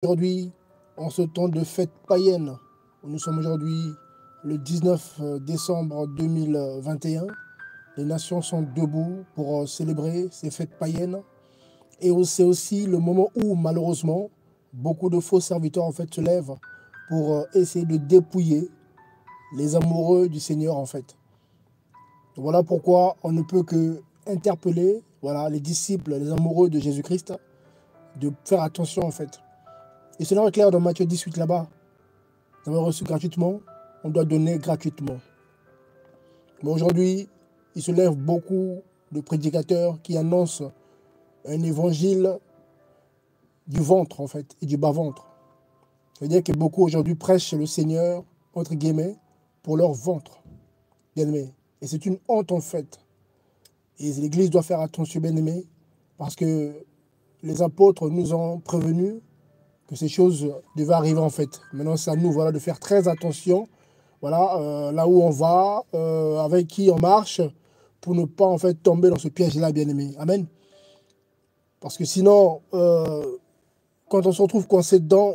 Aujourd'hui, en ce temps de fête païenne, nous sommes aujourd'hui le 19 décembre 2021. Les nations sont debout pour célébrer ces fêtes païennes. Et c'est aussi le moment où, malheureusement, beaucoup de faux serviteurs en fait se lèvent pour essayer de dépouiller les amoureux du Seigneur en fait. Voilà pourquoi on ne peut que interpeller les disciples, les amoureux de Jésus-Christ, de faire attention en fait. Et cela est clair dans Matthieu 18 là-bas. Nous avons reçu gratuitement, on doit donner gratuitement. Mais aujourd'hui, il se lève beaucoup de prédicateurs qui annoncent un évangile du ventre en fait, et du bas-ventre. C'est-à-dire que beaucoup aujourd'hui prêchent le Seigneur, entre guillemets, pour leur ventre, bien-aimés. Et c'est une honte en fait. Et l'Église doit faire attention, bien-aimés, parce que les apôtres nous ont prévenus que ces choses devaient arriver en fait. Maintenant, c'est à nous de faire très attention, là où on va, avec qui on marche, pour ne pas en fait tomber dans ce piège-là, bien-aimé. Amen. Parce que sinon, quand on se retrouve coincé dedans,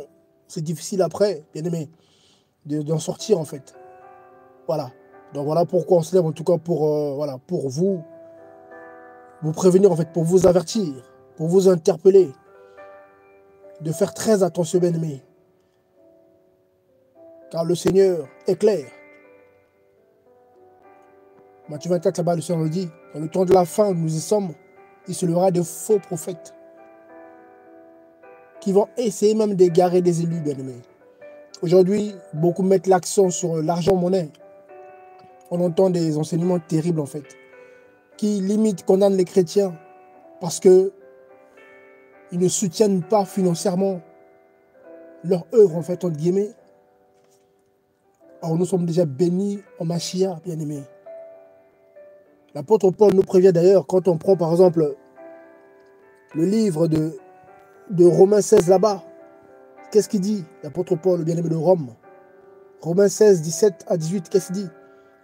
c'est difficile après, bien-aimé, d'en sortir en fait. Voilà. Donc voilà pourquoi on se lève en tout cas pour vous prévenir en fait, pour vous avertir, pour vous interpeller, de faire très attention, bien-aimé. Car le Seigneur est clair. Matthieu 24, là-bas, le Seigneur le dit. Dans le temps de la fin, nous y sommes. Il se lèvera de faux prophètes qui vont essayer même d'égarer des élus, bien-aimés. Aujourd'hui, beaucoup mettent l'accent sur l'argent-monnaie. On entend des enseignements terribles, en fait, qui limite condamnent les chrétiens parce qu'ils ne soutiennent pas financièrement leur œuvre, en fait, entre guillemets. Alors nous sommes déjà bénis en Mashiach, bien-aimés. L'apôtre Paul nous prévient d'ailleurs, quand on prend par exemple le livre de Romains 16 là-bas, qu'est-ce qu'il dit, l'apôtre Paul, le bien-aimé de Rome? Romains 16, 17 à 18, qu'est-ce qu'il dit?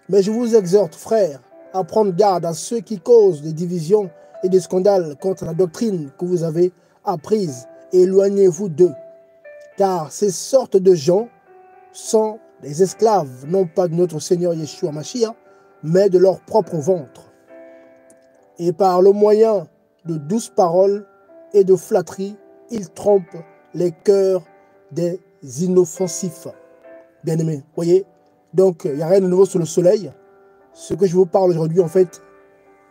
Mais je vous exhorte, frères, à prendre garde à ceux qui causent des divisions et des scandales contre la doctrine que vous avez apprise, et éloignez-vous d'eux. Car ces sortes de gens sont des esclaves, non pas de notre Seigneur Yeshua Mashiach, mais de leur propre ventre. Et par le moyen de douces paroles et de flatteries, ils trompent les cœurs des inoffensifs. Bien-aimés, voyez? Donc, il n'y a rien de nouveau sous le soleil. Ce que je vous parle aujourd'hui, en fait,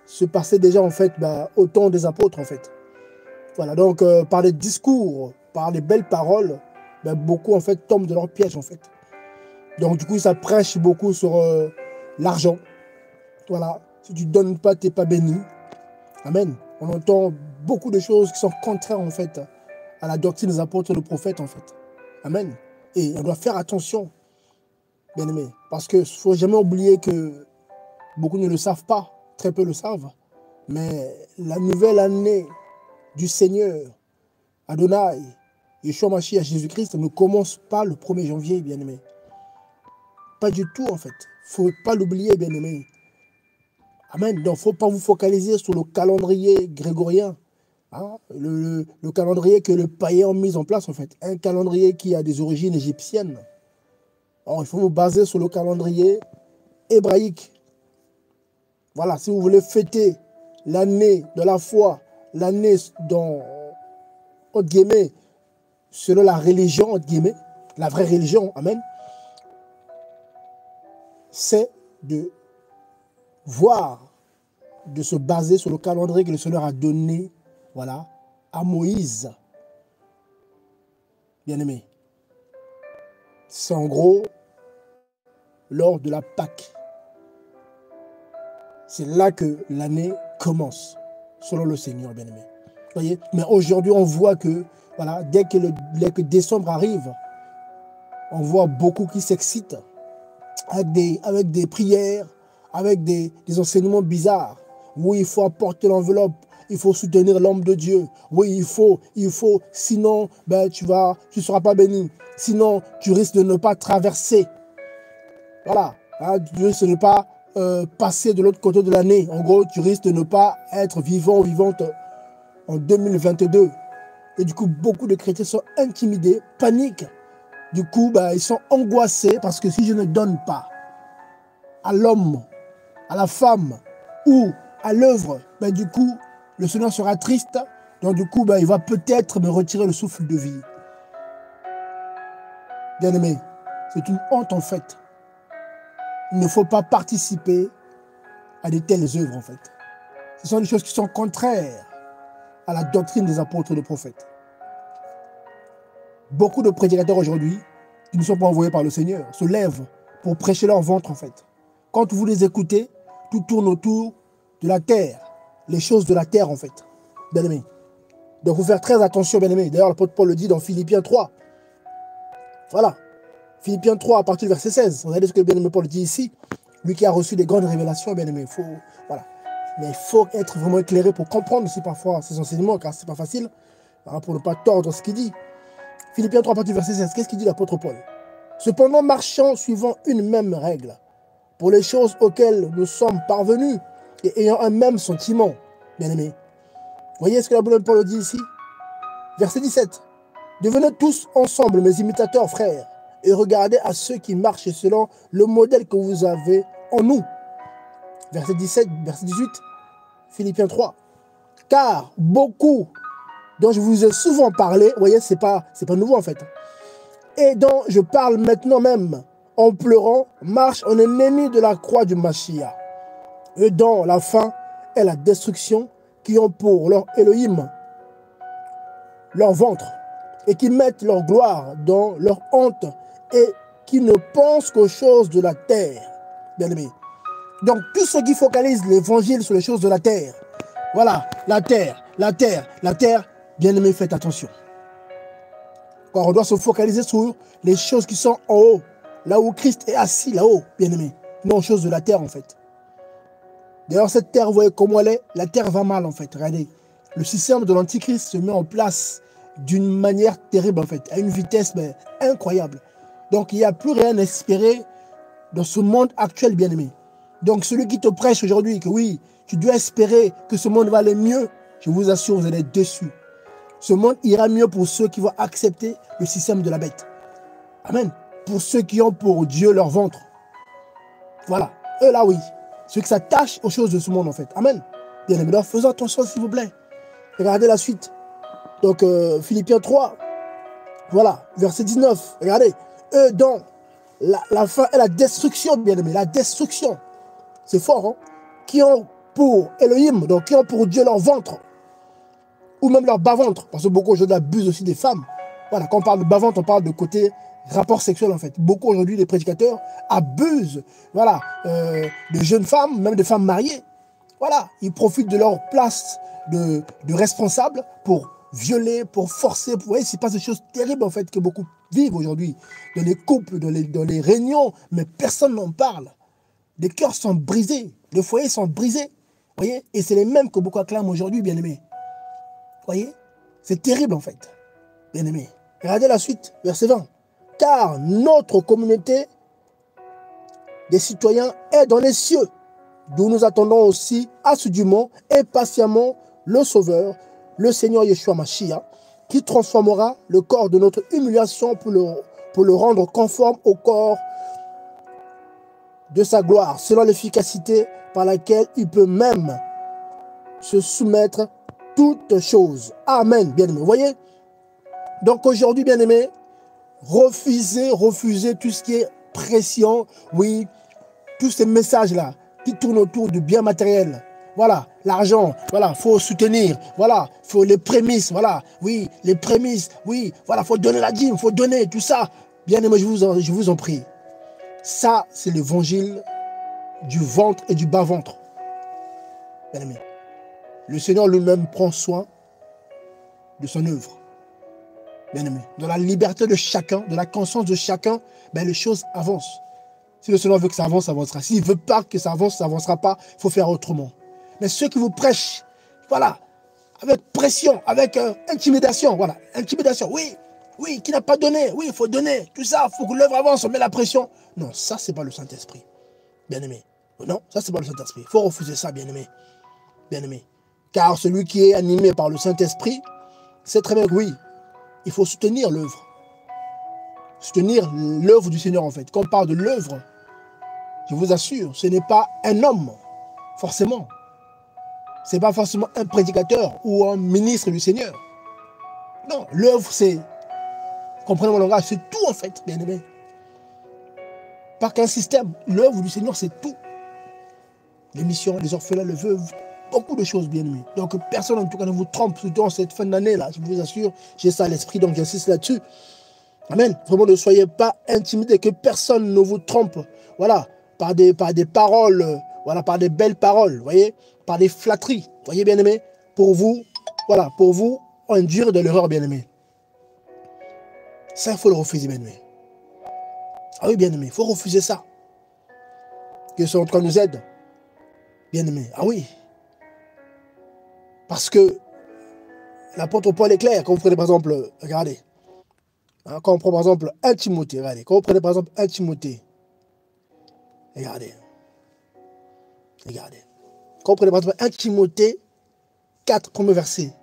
se passait déjà, en fait, au temps des apôtres, en fait. Voilà, donc, par les discours, par les belles paroles, beaucoup, en fait, tombent de leur piège, en fait. Donc, du coup, ça prêche beaucoup sur l'argent. Voilà, si tu ne donnes pas, tu n'es pas béni. Amen. On entend beaucoup de choses qui sont contraires, en fait, à la doctrine des apôtres et des prophètes, en fait. Amen. Et on doit faire attention, bien-aimés, parce qu'il ne faut jamais oublier que beaucoup ne le savent pas, très peu le savent, mais la nouvelle année du Seigneur, Adonai, Yeshua Mashiach, Jésus-Christ, ne commence pas le 1er janvier, bien-aimés. Pas du tout, en fait. Il ne faut pas l'oublier, bien-aimés. Amen. Donc, il ne faut pas vous focaliser sur le calendrier grégorien. Hein, le calendrier que le païen a mis en place, en fait. Un calendrier qui a des origines égyptiennes. Alors, il faut vous baser sur le calendrier hébraïque. Voilà, si vous voulez fêter l'année de la foi, l'année dans, entre guillemets, selon la religion, entre guillemets, la vraie religion, amen, c'est de voir, de se baser sur le calendrier que le Seigneur a donné, à Moïse. Bien-aimé. C'est en gros lors de la Pâque. C'est là que l'année commence, selon le Seigneur, bien-aimé. Voyez. Mais aujourd'hui, on voit que, dès que décembre arrive, on voit beaucoup qui s'excitent avec des prières, avec des enseignements bizarres. Oui, il faut apporter l'enveloppe, il faut soutenir l'homme de Dieu. Oui, il faut, sinon, tu ne seras pas béni. Sinon, tu risques de ne pas traverser. Voilà, tu risques de ne pas passer de l'autre côté de l'année. En gros, tu risques de ne pas être vivant ou vivante en 2022. Et du coup, beaucoup de chrétiens sont intimidés, paniquent. Du coup, ils sont angoissés parce que si je ne donne pas à l'homme, à la femme ou à l'œuvre, du coup, le Seigneur sera triste. Donc du coup, il va peut-être me retirer le souffle de vie. Bien-aimé, c'est une honte en fait. Il ne faut pas participer à de telles œuvres en fait. Ce sont des choses qui sont contraires à la doctrine des apôtres et des prophètes. Beaucoup de prédicateurs aujourd'hui, qui ne sont pas envoyés par le Seigneur, se lèvent pour prêcher leur ventre en fait. Quand vous les écoutez, tout tourne autour de la terre, les choses de la terre en fait. Bien-aimé. Donc il faut faire très attention, bien-aimé. D'ailleurs, l'apôtre Paul le dit dans Philippiens 3. Voilà. Philippiens 3, à partir du verset 16. Regardez ce que le bien-aimé Paul dit ici. Lui qui a reçu des grandes révélations, bien-aimé. Voilà. Mais il faut être vraiment éclairé pour comprendre aussi parfois ces enseignements, car ce n'est pas facile, pour ne pas tordre ce qu'il dit. Philippiens 3, à partir du verset 16. Qu'est-ce qu'il dit l'apôtre Paul? Cependant, marchant suivant une même règle, pour les choses auxquelles nous sommes parvenus, et ayant un même sentiment, bien-aimé. Voyez ce que l'apôtre Paul dit ici? Verset 17. Devenez tous ensemble mes imitateurs, frères, et regardez à ceux qui marchent selon le modèle que vous avez en nous. Verset 17, verset 18, Philippiens 3. Car beaucoup dont je vous ai souvent parlé, vous voyez, c'est pas nouveau en fait, et dont je parle maintenant même, en pleurant, marchent en ennemi de la croix du Mashiach, et dont la fin est la destruction, qui ont pour leur Elohim leur ventre, et qui mettent leur gloire dans leur honte, et qui ne pensent qu'aux choses de la terre. Bien-aimé. Donc, tous ceux qui focalisent l'évangile sur les choses de la terre, voilà, la terre, la terre, la terre, bien-aimé, faites attention. Car on doit se focaliser sur les choses qui sont en haut, là où Christ est assis, là-haut, bien-aimé, non aux choses de la terre, en fait. D'ailleurs, cette terre, vous voyez comment elle est? La terre va mal, en fait. Regardez, le système de l'Antichrist se met en place d'une manière terrible, en fait, à une vitesse incroyable. Donc, il n'y a plus rien à espérer dans ce monde actuel, bien-aimé. Donc, celui qui te prêche aujourd'hui que oui, tu dois espérer que ce monde va aller mieux, je vous assure, vous allez être déçus. Ce monde ira mieux pour ceux qui vont accepter le système de la bête. Amen. Pour ceux qui ont pour Dieu leur ventre. Voilà. Eux là, oui. Ceux qui s'attachent aux choses de ce monde, en fait. Amen. Bien-aimé, donc faisons attention, s'il vous plaît. Regardez la suite. Donc, Philippiens 3, voilà, verset 19. Regardez. Eux dont la fin est la destruction, bien-aimé. La destruction. C'est fort, hein. Qui ont pour Elohim, donc qui ont pour Dieu leur ventre. Ou même leur bas-ventre. Parce que beaucoup aujourd'hui abusent aussi des femmes. Voilà, quand on parle de bas-ventre, on parle de côté rapport sexuel en fait. Beaucoup aujourd'hui, les prédicateurs abusent, voilà, de jeunes femmes, même de femmes mariées. Voilà, ils profitent de leur place de responsable pour violer, pour forcer. Vous voyez, c'est pas des choses terribles en fait que beaucoup vivent aujourd'hui. Dans les couples, dans les réunions, mais personne n'en parle. Les cœurs sont brisés, les foyers sont brisés. Vous voyez, et c'est les mêmes que beaucoup acclament aujourd'hui, bien-aimés. Vous voyez, c'est terrible en fait, bien-aimés. Regardez la suite, verset 20. Car notre communauté des citoyens est dans les cieux, d'où nous attendons aussi assidûment et patiemment le Sauveur, le Seigneur Yeshua Mashiach, qui transformera le corps de notre humiliation pour le rendre conforme au corps de sa gloire, selon l'efficacité par laquelle il peut même se soumettre toutes choses. Amen, bien-aimés. Vous voyez? Donc aujourd'hui, bien-aimés, refusez tout ce qui est pression, oui, tous ces messages-là qui tournent autour du bien matériel. Voilà, l'argent, voilà, faut soutenir, voilà, faut les prémices, voilà, oui, les prémices, oui, voilà, faut donner la dîme, faut donner, tout ça. Bien-aimés, je vous en prie. Ça, c'est l'évangile du ventre et du bas-ventre. Bien-aimés, le Seigneur lui-même prend soin de son œuvre. Bien-aimé, dans la liberté de chacun, de la conscience de chacun, les choses avancent. Si le Seigneur veut que ça avance, ça avancera. S'il ne veut pas que ça avance, ça n'avancera pas. Il faut faire autrement. Mais ceux qui vous prêchent, voilà, avec pression, avec intimidation, voilà, intimidation, oui, oui, qui n'a pas donné, oui, il faut donner, tout ça, il faut que l'œuvre avance, on met la pression. Non, ça, ce n'est pas le Saint-Esprit, bien-aimé. Non, ça, ce n'est pas le Saint-Esprit. Il faut refuser ça, bien-aimé. Bien-aimé. Car celui qui est animé par le Saint-Esprit, sait très bien que oui, il faut soutenir l'œuvre. Soutenir l'œuvre du Seigneur, en fait. Quand on parle de l'œuvre, je vous assure, ce n'est pas un homme, forcément. Ce n'est pas forcément un prédicateur ou un ministre du Seigneur. Non, l'œuvre, c'est, comprenez mon langage, c'est tout, en fait, bien aimé. Pas qu'un système. L'œuvre du Seigneur, c'est tout. Les missions, les orphelins, les veuves, beaucoup de choses, bien aimés. Donc, personne, en tout cas, ne vous trompe, surtout en cette fin d'année-là. Je vous assure, j'ai ça à l'esprit, donc j'insiste là-dessus. Amen. Vraiment, ne soyez pas intimidés, que personne ne vous trompe. Voilà, par des paroles, voilà, par des belles paroles, voyez, par des flatteries, voyez, bien aimés, pour vous, voilà, pour vous induire de l'erreur, bien aimé. Ça, il faut le refuser, bien aimé. Ah oui, bien aimé, il faut refuser ça. Que ce soit nous aide, bien aimé. Ah oui. Parce que l'apôtre Paul est clair. Quand vous prenez par exemple, regardez, hein, quand on prend par exemple 1 Timothée, regardez, quand vous prenez par exemple 1 Timothée, regardez, regardez. Quand vous prenez par exemple 1 Timothée 4, premier verset,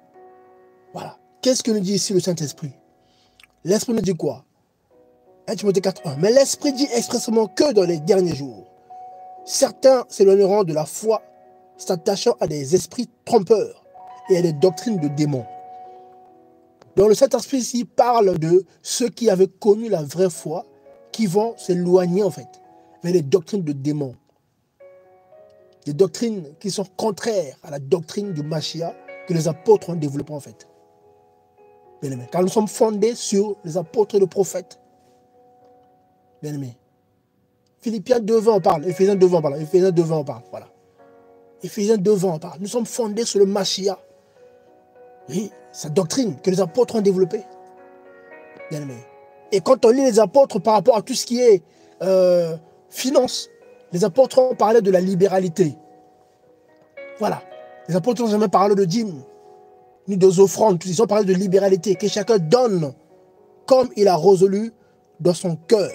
voilà. Qu'est-ce que nous dit ici le Saint-Esprit? L'Esprit nous dit quoi? 1 Timothée 4, 1. Mais l'Esprit dit expressément que dans les derniers jours, certains s'éloigneront de la foi, s'attachant à des esprits trompeurs et à des doctrines de démons. Donc le Saint-Esprit ici parle de ceux qui avaient connu la vraie foi, qui vont s'éloigner en fait vers les doctrines de démons. Des doctrines qui sont contraires à la doctrine du Machia que les apôtres ont développée en fait. Bien aimé, car nous sommes fondés sur les apôtres et les prophètes. Bien aimé. Philippiens 2:20 on parle, Éphésiens 2:20 on parle, Éphésiens 2:20 on parle, voilà. Éphésiens 2:20 on parle. Nous sommes fondés sur le Machia. Oui, sa doctrine que les apôtres ont développée. Bien aimé. Et quand on lit les apôtres par rapport à tout ce qui est finance, les apôtres ont parlé de la libéralité. Voilà. Les apôtres n'ont jamais parlé de dîmes, ni des offrandes. Ils ont parlé de libéralité, que chacun donne comme il a résolu dans son cœur.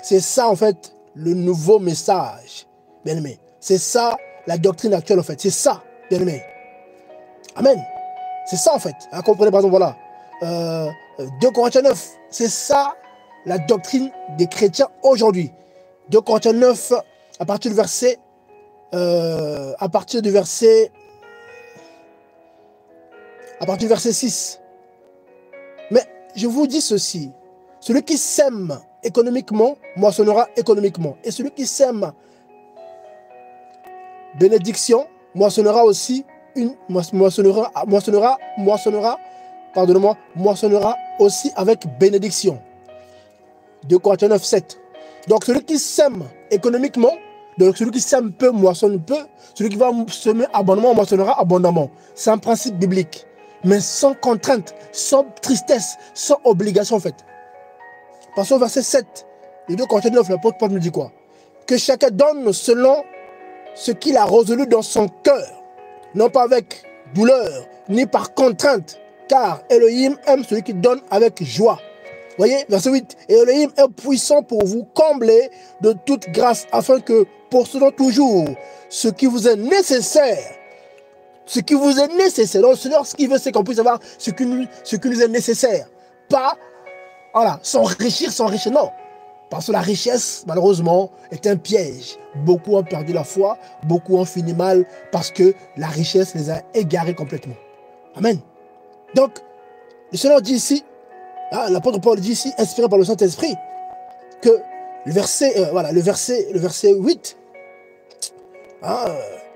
C'est ça, en fait, le nouveau message, bien aimé. C'est ça, la doctrine actuelle, en fait. C'est ça, bien aimé. Amen. C'est ça, en fait. Hein, comprenez, par exemple, voilà. 2 Corinthiens 9. C'est ça, la doctrine des chrétiens aujourd'hui. 2 Corinthiens 9, à partir du verset... à partir du verset 6. Mais je vous dis ceci. Celui qui sème économiquement, moissonnera économiquement. Et celui qui sème bénédiction, moissonnera aussi moissonnera aussi avec bénédiction. 2 Corinthiens 9, 7. Donc celui qui sème économiquement, donc celui qui sème peu, moissonne peu. Celui qui va semer abondamment, moissonnera abondamment. C'est un principe biblique. Mais sans contrainte, sans tristesse, sans obligation en fait. Passons au verset 7. Les 2 Corinthiens 9, l'apôtre Paul nous dit quoi? Que chacun donne selon ce qu'il a résolu dans son cœur. Non pas avec douleur, ni par contrainte. Car Elohim aime celui qui donne avec joie. Voyez, verset 8. Et Elohim est puissant pour vous combler de toute grâce, afin que, possédant toujours ce qui vous est nécessaire, ce qui vous est nécessaire. Donc, le Seigneur, ce qu'il veut, c'est qu'on puisse avoir ce qui nous est nécessaire. Pas, voilà, s'enrichir, non. Parce que la richesse, malheureusement, est un piège. Beaucoup ont perdu la foi, beaucoup ont fini mal, parce que la richesse les a égarés complètement. Amen. Donc, le Seigneur dit ici, l'apôtre Paul dit ici, inspiré par le Saint-Esprit, que le verset 8,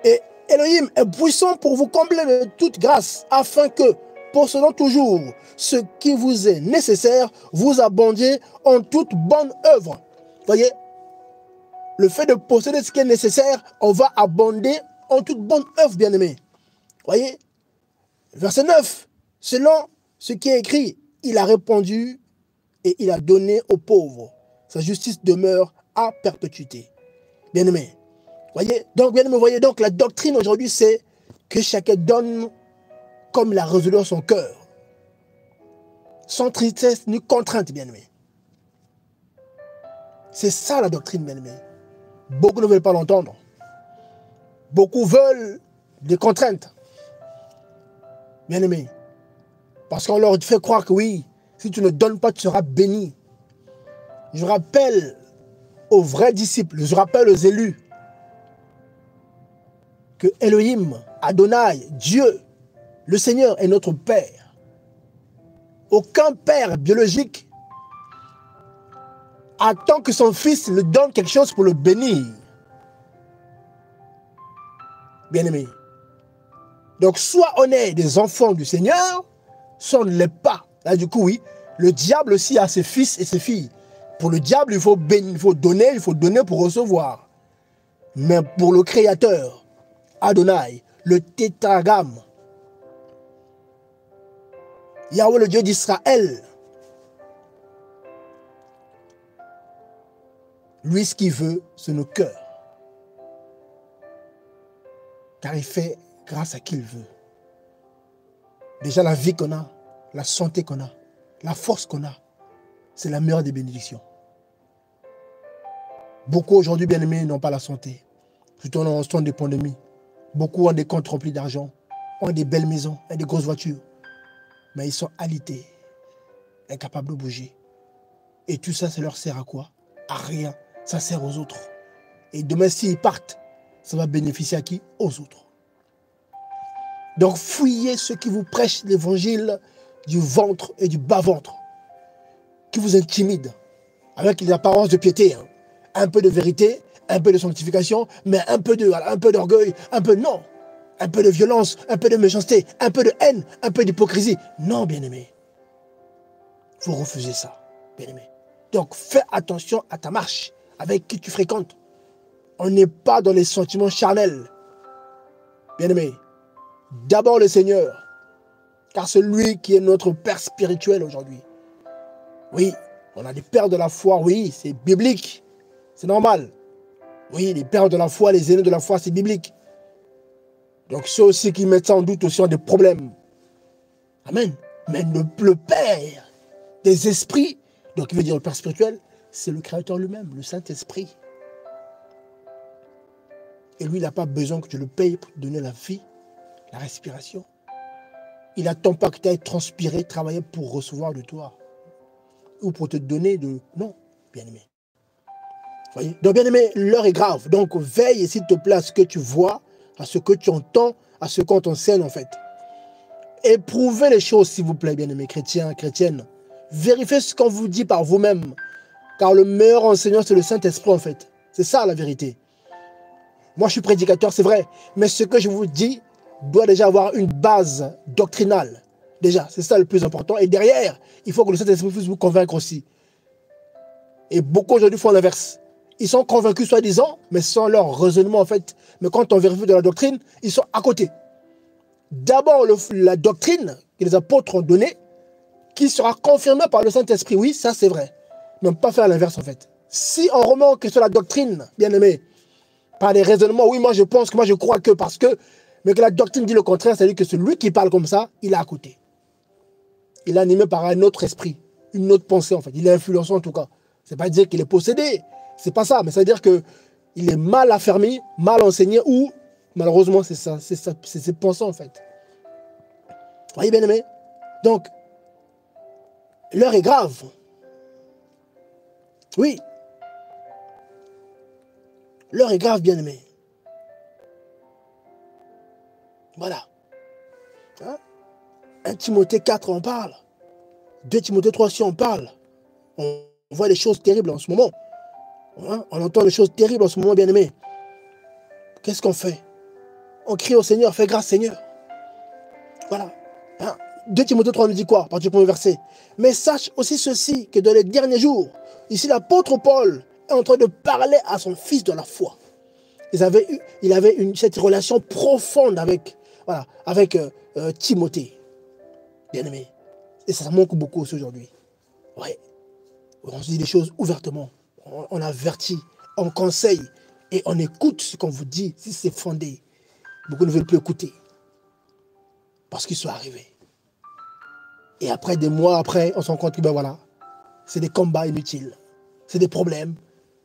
et Elohim est puissant pour vous combler de toute grâce, afin que, possédant toujours ce qui vous est nécessaire, vous abondiez en toute bonne œuvre. Voyez, le fait de posséder ce qui est nécessaire, on va abonder en toute bonne œuvre, bien-aimé. Voyez, verset 9, selon ce qui est écrit, il a répondu et il a donné aux pauvres. Sa justice demeure à perpétuité. Bien-aimé. Voyez, donc, bien-aimé, voyez, donc la doctrine aujourd'hui, c'est que chacun donne comme il a résolu dans son cœur. Sans tristesse ni contrainte, bien-aimé. C'est ça la doctrine, bien-aimé. Beaucoup ne veulent pas l'entendre. Beaucoup veulent des contraintes. Bien-aimé. Parce qu'on leur fait croire que oui, si tu ne donnes pas, tu seras béni. Je rappelle aux vrais disciples, je rappelle aux élus, que Elohim, Adonai, Dieu, le Seigneur est notre Père. Aucun père biologique attend que son fils lui donne quelque chose pour le bénir. Bien-aimé. Donc, soit on est des enfants du Seigneur, soit on ne l'est pas. Là, du coup, oui, le diable aussi a ses fils et ses filles. Pour le diable, il faut donner pour recevoir. Mais pour le Créateur, Adonai, le tétragramme, Yahweh, le Dieu d'Israël, lui, ce qu'il veut, c'est nos cœurs. Car il fait grâce à qui il veut. Déjà, la vie qu'on a, la santé qu'on a, la force qu'on a, c'est la meilleure des bénédictions. Beaucoup aujourd'hui, bien-aimés, n'ont pas la santé. Surtout en temps de pandémie. Beaucoup ont des comptes remplis d'argent, ont des belles maisons, ont des grosses voitures. Mais ils sont alités, incapables de bouger. Et tout ça, ça leur sert à quoi? À rien. Ça sert aux autres. Et demain, s'ils partent, ça va bénéficier à qui? Aux autres. Donc, fuyez ceux qui vous prêchent l'évangile du ventre et du bas-ventre, qui vous intimident, avec les apparences de piété. Hein. Un peu de vérité, un peu de sanctification, mais un peu d'orgueil, un peu non. Un peu de violence, un peu de méchanceté, un peu de haine, un peu d'hypocrisie. Non, bien-aimé. Vous refusez ça, bien-aimé. Donc, fais attention à ta marche, avec qui tu fréquentes. On n'est pas dans les sentiments charnels. Bien-aimé, d'abord le Seigneur, car c'est lui qui est notre Père spirituel aujourd'hui. Oui, on a des pères de la foi, oui, c'est biblique, c'est normal. Oui, les pères de la foi, les aînés de la foi, c'est biblique. Donc ceux aussi qui mettent ça en doute aussi ont des problèmes. Amen. Mais le Père des esprits, donc il veut dire le Père spirituel, c'est le Créateur lui-même, le Saint-Esprit. Et lui, il n'a pas besoin que tu le payes pour te donner la vie, la respiration. Il n'attend pas que tu ailles transpirer, travailler pour recevoir de toi. Ou pour te donner de... Non, bien-aimé. Voyez? Donc, bien-aimé, l'heure est grave. Donc, veille, s'il te plaît, à ce que tu vois, à ce que tu entends, à ce qu'on t'enseigne, en fait. Éprouvez les choses, s'il vous plaît, bien-aimés chrétiens, chrétiennes. Vérifiez ce qu'on vous dit par vous-même. Car le meilleur enseignant, c'est le Saint-Esprit, en fait. C'est ça, la vérité. Moi, je suis prédicateur, c'est vrai. Mais ce que je vous dis doit déjà avoir une base doctrinale. Déjà, c'est ça le plus important. Et derrière, il faut que le Saint-Esprit puisse vous convaincre aussi. Et beaucoup aujourd'hui font l'inverse. Ils sont convaincus soi-disant, mais sans leur raisonnement en fait. Mais quand on vérifie de la doctrine, ils sont à côté. D'abord, la doctrine que les apôtres ont donnée, qui sera confirmée par le Saint-Esprit. Oui, ça c'est vrai. Mais pas faire l'inverse en fait. Si on remet que sur la doctrine, bien aimé, par des raisonnements, oui, moi je pense que moi je crois que parce que, mais que la doctrine dit le contraire, c'est-à-dire que celui qui parle comme ça, il est à côté. Il est animé par un autre esprit, une autre pensée en fait. Il est influençant en tout cas. C'est pas dire qu'il est possédé, c'est pas ça, mais c'est dire que il est mal affermi, mal enseigné ou malheureusement c'est ça, c'est ses pensées en fait. Vous voyez bien aimé. Donc l'heure est grave. Oui. L'heure est grave, bien aimé. Voilà. Hein? 1 Timothée 4 en parle. 2 Timothée 3 aussi en parle. On voit des choses terribles en ce moment. Hein? On entend des choses terribles en ce moment, bien aimé. Qu'est-ce qu'on fait? On crie au Seigneur, fais grâce Seigneur. Voilà. Hein? 2 Timothée 3 nous dit quoi? Par du premier verset. Mais sache aussi ceci, que dans les derniers jours, ici l'apôtre Paul est en train de parler à son fils de la foi. Il avait cette relation profonde avec, voilà, avec Timothée. Bien aimé. Et ça manque beaucoup aussi aujourd'hui. Ouais. On se dit des choses ouvertement. On avertit, on conseille et on écoute ce qu'on vous dit si c'est fondé. Beaucoup ne veulent plus écouter. Parce qu'ils sont arrivés. Et après, des mois après, on se rend compte que ben voilà, c'est des combats inutiles. C'est des problèmes.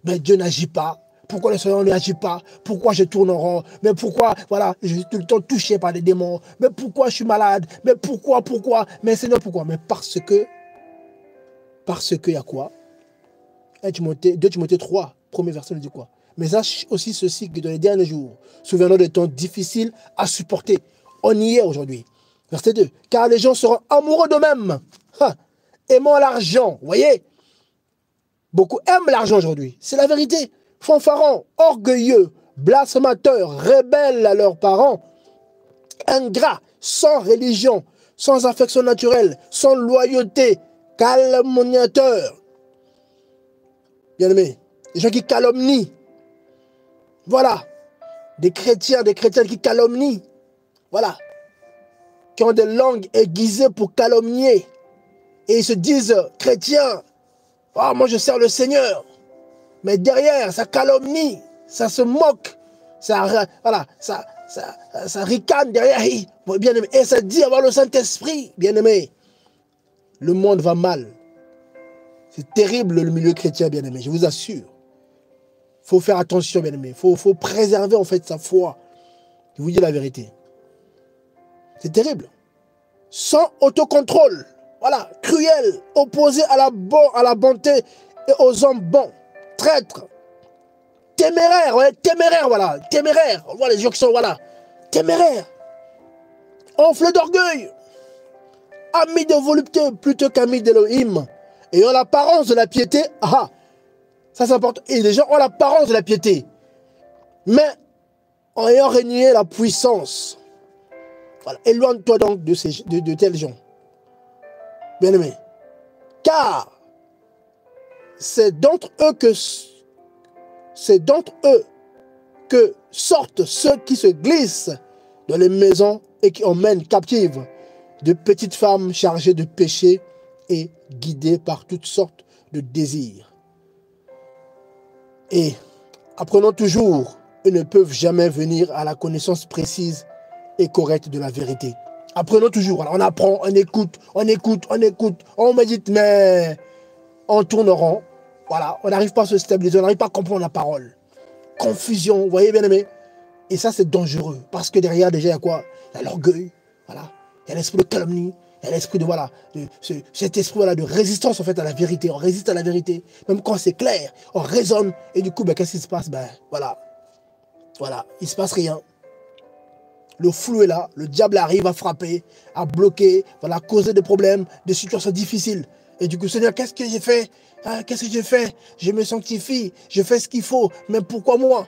Ben Dieu n'agit pas. Pourquoi le Seigneur ne réagit pas? Pourquoi je tourne en rond? Mais pourquoi, voilà, je suis tout le temps touché par des démons? Mais pourquoi je suis malade? Mais pourquoi? Mais Seigneur, pourquoi? Mais parce que il y a quoi? 2 Timothée 3, premier verset nous dit quoi? Mais sache aussi ceci, que dans les derniers jours, souviens-nous des temps difficiles à supporter. On y est aujourd'hui. Verset 2. Car les gens seront amoureux d'eux-mêmes, aimant l'argent. Vous voyez? Beaucoup aiment l'argent aujourd'hui. C'est la vérité. Fanfarons, orgueilleux, blasphémateurs, rebelles à leurs parents, ingrats, sans religion, sans affection naturelle, sans loyauté, calomniateurs. Bien-aimés, des gens qui calomnient. Voilà. Des chrétiens qui calomnient. Voilà. Qui ont des langues aiguisées pour calomnier. Et ils se disent chrétiens. Oh, moi je sers le Seigneur. Mais derrière, ça calomnie, ça se moque, ça ricane derrière. Bien aimé. Et ça dit avoir le Saint-Esprit, bien aimé. Le monde va mal. C'est terrible le milieu chrétien, bien aimé, je vous assure. Il faut faire attention, bien aimé. Il faut préserver en fait sa foi. Je vous dis la vérité. C'est terrible. Sans autocontrôle. Voilà, cruel, opposé à la bonté et aux hommes bons. Traître, téméraire, ouais, téméraire, voilà, téméraire, voilà les gens qui sont, voilà, téméraires, enflés d'orgueil, amis de volupté plutôt qu'amis d'Élohim, ayant l'apparence de la piété, ça c'est important, et les gens ont l'apparence de la piété, mais en ayant renié la puissance, voilà, éloigne-toi donc de tels gens, bien aimé, car c'est d'entre eux que sortent ceux qui se glissent dans les maisons et qui emmènent captives de petites femmes chargées de péché et guidées par toutes sortes de désirs. Et apprenons toujours, ils ne peuvent jamais venir à la connaissance précise et correcte de la vérité. Apprenons toujours, alors on apprend, on écoute, on médite, mais on tourne en rond. Voilà, on n'arrive pas à se stabiliser, on n'arrive pas à comprendre la parole. Confusion, vous voyez bien aimé. Et ça, c'est dangereux. Parce que derrière, déjà, il y a quoi? Il y a l'orgueil, voilà. Il y a l'esprit de calomnie, il y a l'esprit de, voilà, cet esprit voilà, de résistance, en fait, à la vérité. On résiste à la vérité. Même quand c'est clair, on raisonne. Et du coup, qu'est-ce qui se passe? Voilà, il ne se passe rien. Le flou est là, le diable arrive à frapper, à bloquer, voilà, causer des problèmes, des situations difficiles. Et du coup, Seigneur, qu'est-ce que j'ai fait? Qu'est-ce que j'ai fait? Je me sanctifie, je fais ce qu'il faut, mais pourquoi moi?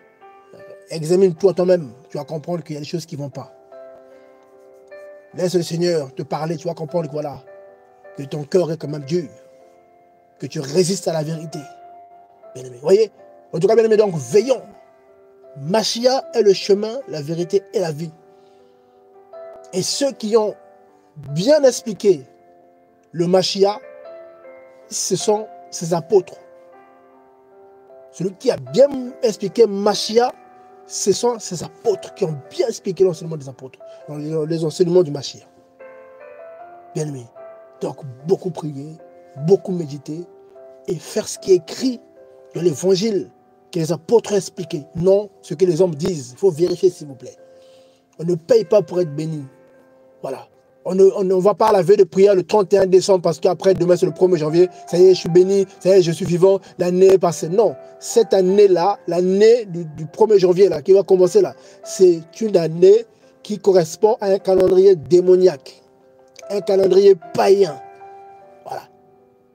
Examine-toi toi-même, tu vas comprendre qu'il y a des choses qui ne vont pas. Laisse le Seigneur te parler, tu vas comprendre que voilà, que ton cœur est quand même dur, que tu résistes à la vérité. Bien aimé, voyez? En tout cas, bien aimé, donc veillons. Machia est le chemin, la vérité et la vie. Et ceux qui ont bien expliqué le Machia, ce sont ses apôtres. Celui qui a bien expliqué Machia, ce sont ses apôtres qui ont bien expliqué l'enseignement des apôtres, les enseignements du Machia. Bien aimé. Donc, beaucoup prier, beaucoup méditer et faire ce qui est écrit dans l'évangile que les apôtres ont expliqué. Non, ce que les hommes disent. Il faut vérifier, s'il vous plaît. On ne paye pas pour être béni. Voilà. On ne va pas à la veille de prière le 31 décembre parce qu'après, demain, c'est le 1er janvier. Ça y est, je suis béni. Ça y est, je suis vivant. L'année est passée. Non. Cette année-là, l'année du 1er janvier, là, qui va commencer là, c'est une année qui correspond à un calendrier démoniaque. Un calendrier païen. Voilà.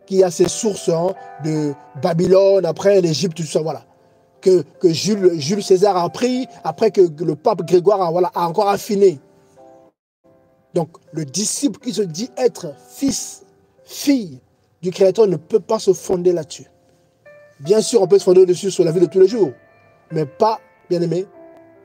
Qui a ses sources de Babylone, après l'Égypte, tout ça. Voilà. Que Jules César a pris, après que le pape Grégoire a encore affiné. Donc, le disciple qui se dit être fils, fille du Créateur ne peut pas se fonder là-dessus. Bien sûr, on peut se fonder dessus sur la vie de tous les jours, mais pas, bien aimé,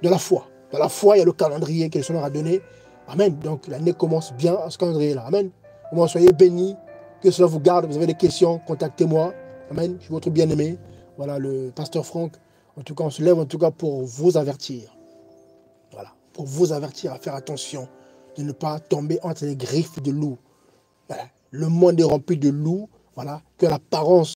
de la foi. Dans la foi, il y a le calendrier que le Seigneur a donné. Amen. Donc, l'année commence bien à ce calendrier-là. Amen. Au moins, soyez bénis, que cela vous garde. Vous avez des questions, contactez-moi. Amen. Je suis votre bien-aimé. Voilà, le pasteur Franck. En tout cas, on se lève en tout cas pour vous avertir. Voilà, pour vous avertir à faire attention de ne pas tomber entre les griffes de loup. Voilà. Le monde est rempli de loups, voilà, que l'apparence